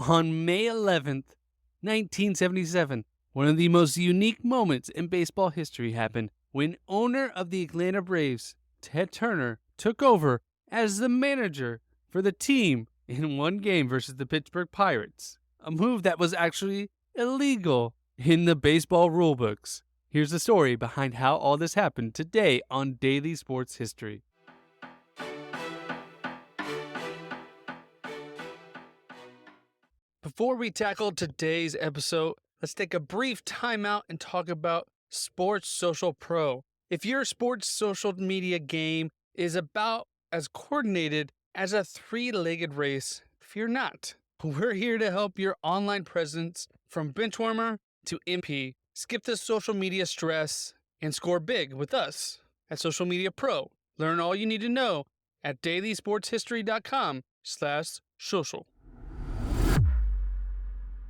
On May 11th, 1977, one of the most unique moments in baseball history happened when owner of the Atlanta Braves, Ted Turner, took over as the manager for the team in one game versus the Pittsburgh Pirates, a move that was actually illegal in the baseball rulebooks. Here's the story behind how all this happened today on Daily Sports History. Before we tackle today's episode, let's take a brief timeout and talk about Sports Social Pro. If your sports social media game is about as coordinated as a three-legged race, fear not. We're here to help your online presence from benchwarmer to MP. Skip the social media stress and score big with us at Social Media Pro. Learn all you need to know at dailysportshistory.com/social.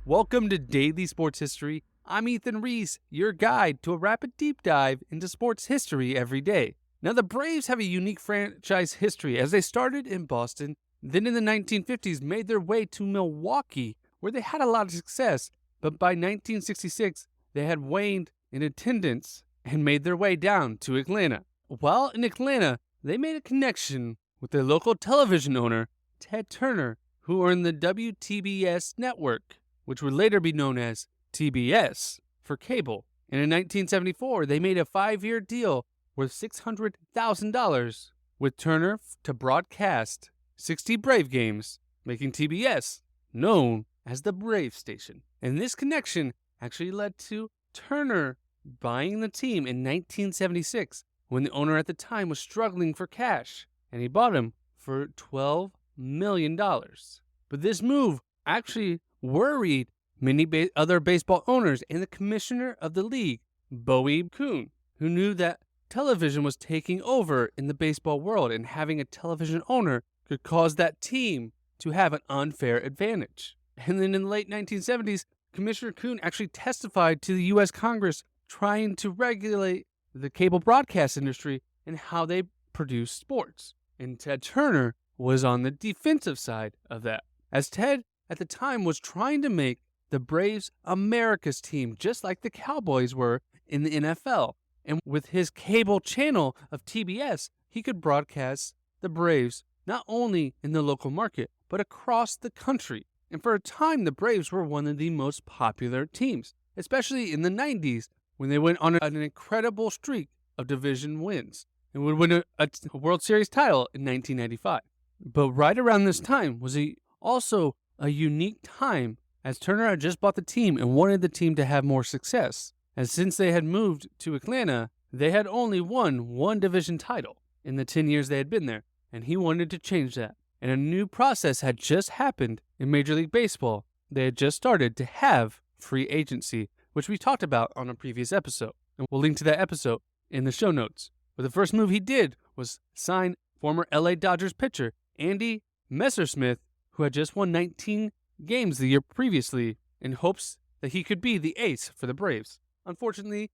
Welcome to Daily Sports History. I'm Ethan Reese, your guide to a rapid deep dive into sports history every day. Now, the Braves have a unique franchise history as they started in Boston, then in the 1950s made their way to Milwaukee, where they had a lot of success, but by 1966, they had waned in attendance and made their way down to Atlanta. While in Atlanta, they made a connection with their local television owner, Ted Turner, who earned the WTBS network, which would later be known as TBS for cable. And in 1974, they made a 5-year deal worth $600,000 with Turner to broadcast 60 Brave games, making TBS known as the Brave Station. And this connection actually led to Turner buying the team in 1976 when the owner at the time was struggling for cash, and he bought him for $12 million. But this move actually worried many other baseball owners and the commissioner of the league, Bowie Kuhn, who knew that television was taking over in the baseball world and having a television owner could cause that team to have an unfair advantage. And then in the late 1970s, Commissioner Kuhn actually testified to the U.S. Congress trying to regulate the cable broadcast industry and how they produce sports. And Ted Turner was on the defensive side of that, as Ted at the time was trying to make the Braves America's team, just like the Cowboys were in the NFL. And with his cable channel of TBS, he could broadcast the Braves not only in the local market, but across the country. And for a time, the Braves were one of the most popular teams, especially in the 90s, when they went on an incredible streak of division wins and would win a World Series title in 1995. But right around this time was also a unique time, as Turner had just bought the team and wanted the team to have more success. And since they had moved to Atlanta, they had only won one division title in the 10 years they had been there, and he wanted to change that. And a new process had just happened in Major League Baseball. They had just started to have free agency, which we talked about on a previous episode. And we'll link to that episode in the show notes. But the first move he did was sign former LA Dodgers pitcher Andy Messersmith, who had just won 19 games the year previously, in hopes that he could be the ace for the Braves. Unfortunately,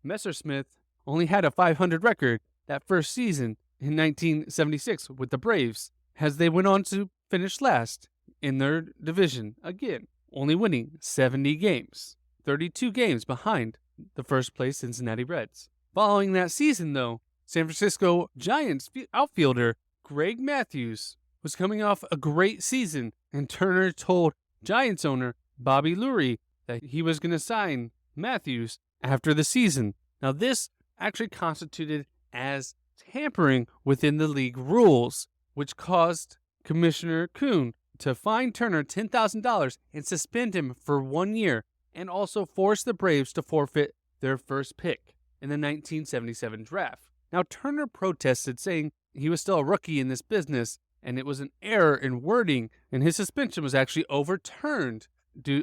Messersmith only had a .500 record that first season in 1976 with the Braves, as they went on to finish last in their division again, only winning 70 games, 32 games behind the first place Cincinnati Reds. Following that season, though, San Francisco Giants outfielder Greg Matthews was coming off a great season, and Turner told Giants owner Bobby Lurie that he was going to sign Matthews after the season. Now, this actually constituted as tampering within the league rules, which caused Commissioner Kuhn to fine Turner $10,000 and suspend him for 1 year, and also force the Braves to forfeit their first pick in the 1977 draft. Now, Turner protested, saying he was still a rookie in this business, and it was an error in wording, and his suspension was actually overturned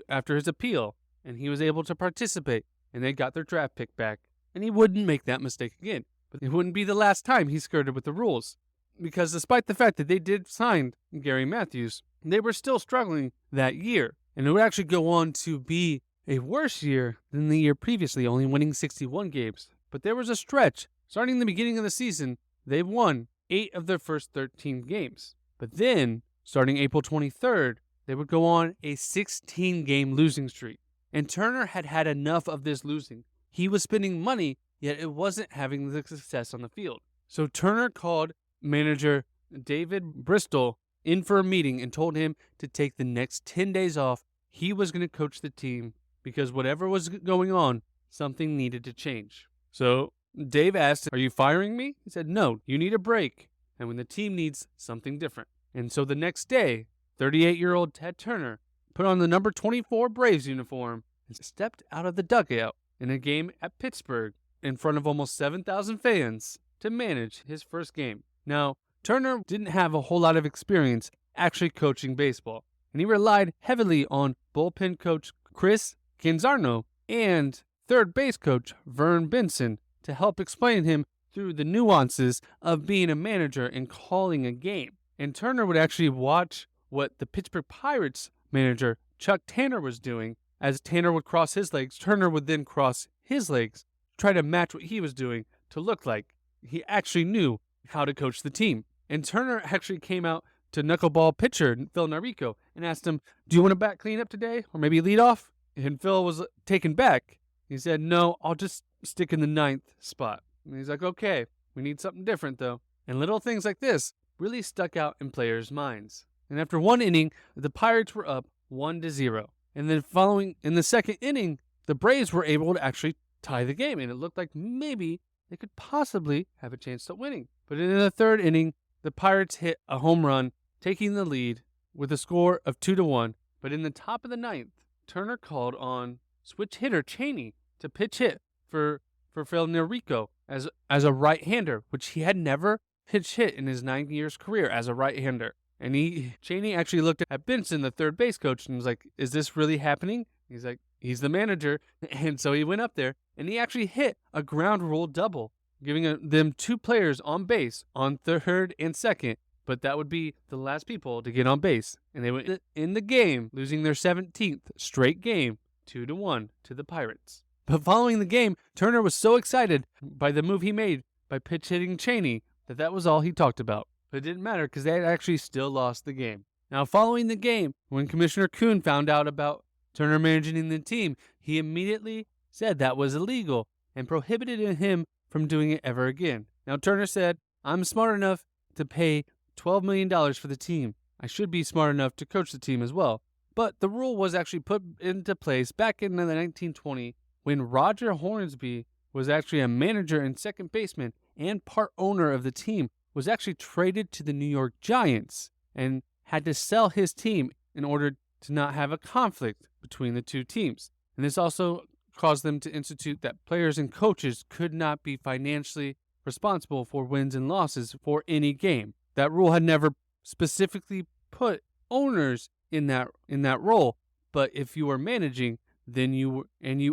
after his appeal, and he was able to participate, and they got their draft pick back, and he wouldn't make that mistake again. But it wouldn't be the last time he skirted with the rules, because despite the fact that they did sign Gary Matthews, they were still struggling that year, and it would actually go on to be a worse year than the year previously, only winning 61 games. But there was a stretch, starting the beginning of the season, they won 8 of their first 13 games. But then, starting April 23rd, they would go on a 16-game losing streak. And Turner had had enough of this losing. He was spending money, yet it wasn't having the success on the field. So Turner called manager David Bristol in for a meeting and told him to take the next 10 days off. He was going to coach the team because whatever was going on, something needed to change. So Dave asked, "Are you firing me?" He said, "No, you need a break. And when the team needs something different." And so the next day, 38-year-old Ted Turner put on the number 24 Braves uniform and stepped out of the dugout in a game at Pittsburgh in front of almost 7,000 fans to manage his first game. Now, Turner didn't have a whole lot of experience actually coaching baseball, and he relied heavily on bullpen coach Chris Canzano and third base coach Vern Benson to help explain him through the nuances of being a manager and calling a game. And Turner would actually watch what the Pittsburgh Pirates manager Chuck Tanner was doing. As Tanner would cross his legs, Turner would then cross his legs, try to match what he was doing to look like he actually knew how to coach the team. And Turner actually came out to knuckleball pitcher Phil Narico and asked him, "Do you want to bat cleanup today, or maybe lead off?" And Phil was taken back. He said, "No, I'll just stick in the 9th spot." And he's like, "Okay, we need something different though." And little things like this really stuck out in players' minds. And after one inning, the Pirates were up 1-0. And then following in the second inning, the Braves were able to actually tie the game. And it looked like maybe they could possibly have a chance at winning. But in the third inning, the Pirates hit a home run, taking the lead with a score of 2-1. But in the top of the 9th, Turner called on switch hitter Cheney to pitch hit for Phil Narico as a right-hander, which he had never pitch hit in his 9 years career as a right-hander. And Cheney actually looked at Benson, the third base coach, and was like, "Is this really happening?" He's like, "He's the manager." And so he went up there and he actually hit a ground rule double, giving them 2 players on base on third and second. But that would be the last people to get on base. And they went in the game, losing their 17th straight game, 2-1 to the Pirates. But following the game, Turner was so excited by the move he made by pitch hitting Cheney that was all he talked about. But it didn't matter because they had actually still lost the game. Now, following the game, when Commissioner Kuhn found out about Turner managing the team, he immediately said that was illegal and prohibited him from doing it ever again. Now, Turner said, "I'm smart enough to pay $12 million for the team. I should be smart enough to coach the team as well." But the rule was actually put into place back in the 1920 when Roger Hornsby was actually a manager and second baseman and part owner of the team, was actually traded to the New York Giants and had to sell his team in order to not have a conflict between the two teams. And this also caused them to institute that players and coaches could not be financially responsible for wins and losses for any game. That rule had never specifically put owners in that role, but if you were managing, then you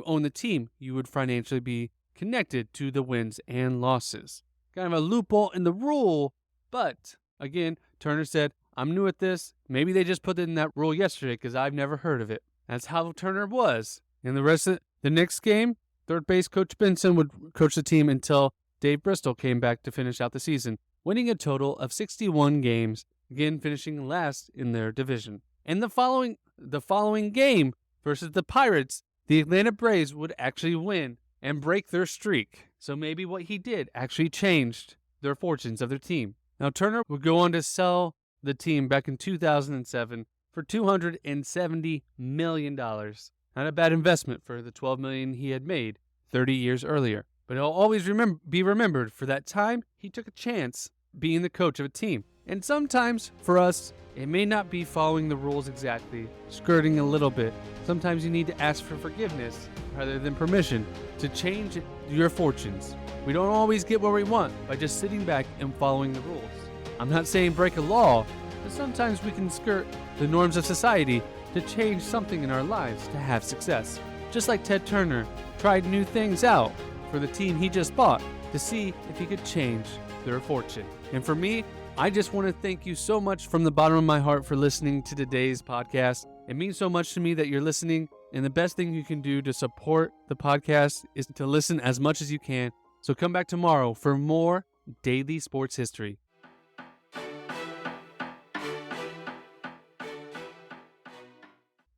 own the team, you would financially be connected to the wins and losses. Kind of a loophole in the rule, but again, Turner said, "I'm new at this. Maybe they just put in that rule yesterday because I've never heard of it." That's how Turner was. And the rest of the next game, third base coach Benson would coach the team until Dave Bristol came back to finish out the season, winning a total of 61 games, again finishing last in their division. And the following game versus the Pirates, the Atlanta Braves would actually win and break their streak. So maybe what he did actually changed their fortunes of their team. Now, Turner would go on to sell the team back in 2007 for $270 million. Not a bad investment for the $12 million he had made 30 years earlier. But he'll always be remembered for that time he took a chance being the coach of a team. And sometimes, for us, it may not be following the rules exactly, skirting a little bit. Sometimes you need to ask for forgiveness rather than permission to change your fortunes. We don't always get what we want by just sitting back and following the rules. I'm not saying break a law, but sometimes we can skirt the norms of society to change something in our lives to have success. Just like Ted Turner tried new things out for the team he just bought to see if he could change their fortune. And for me, I just want to thank you so much from the bottom of my heart for listening to today's podcast. It means so much to me that you're listening, and the best thing you can do to support the podcast is to listen as much as you can. So come back tomorrow for more Daily Sports History.